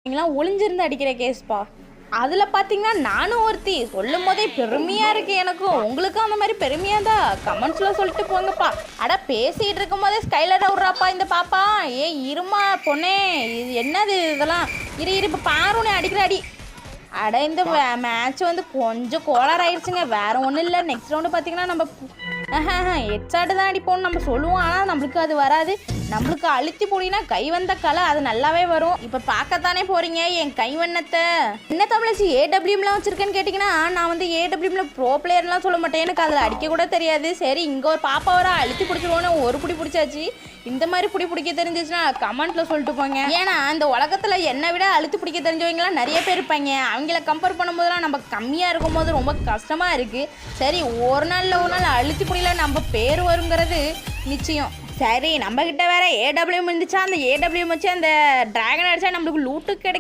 நீங்களாம் ஒளிஞ்சிருந்து அடிக்கிற கேஸ்பா. அதில் பார்த்தீங்கன்னா நானும் ஒருத்தி சொல்லும் போதே பெருமையாக இருக்குது எனக்கும். உங்களுக்கும் அந்த மாதிரி பெருமையாக தான் கமெண்ட்ஸில் சொல்லிட்டு போங்கப்பா. அட பேசிகிட்டு இருக்கும் போதே ஸ்கைலராக விட்றாப்பா இந்த பாப்பா. ஏ இருமா பொண்ணே, இது என்னது இதெல்லாம்? இரு இப்போ பாருன்னு அடிக்கிற அடி. அட இந்த மேட்ச் வந்து கொஞ்சம் கோளாறு ஆயிடுச்சுங்க, வேற ஒன்றும் இல்லை. நெக்ஸ்ட் ரவுண்டு பார்த்தீங்கன்னா நம்ம ஹெட்ஷாட்டு தான் அடிப்போம்னு நம்ம சொல்லுவோம், ஆனால் நம்மளுக்கு அது வராது. நம்மளுக்கு அழுத்தி போடினா கை வந்த கலை அது நல்லாவே வரும். இப்போ பார்க்கத்தானே போகிறீங்க என் கைவண்ணத்தை. என்ன தமிழச்சி ஏடபிள்யூம்லாம் வச்சுருக்கேன்னு கேட்டிங்கன்னா, நான் வந்து ஏடபிள்யூம்ல ப்ரோ பிளேயர்லாம் சொல்ல மாட்டேன், எனக்கு அதில் அடிக்க கூட தெரியாது. சரி இங்கே ஒரு பாப்பா வர அழுத்தி பிடிச்சிருவோன்னு ஒரு பிடி பிடிச்சாச்சு. இந்த மாதிரி பிடிக்க தெரிஞ்சிச்சுன்னா கமெண்ட்டில் சொல்லிட்டு போங்க. ஏன்னா இந்த உலகத்தில் என்னை விட அழுத்தி பிடிக்க தெரிஞ்சவங்களாம் நிறைய பேர் இருப்பாங்க. அவங்கள கம்பேர் பண்ணும்போதெல்லாம் நம்ம கம்மியாக இருக்கும் போது ரொம்ப கஷ்டமாக இருக்குது. சரி ஒரு நாள் அழுத்தி பிடிக்கல நம்ம பேர் வருங்கிறது நிச்சயம். சரி நம்மக்கிட்ட வேற ஏடபிள்யூ இருந்துச்சா, அந்த ஏடபிள்யூ வச்சு அந்த டிராகன் அடித்தா நம்மளுக்கு லூட்டு கிடைக்கும்.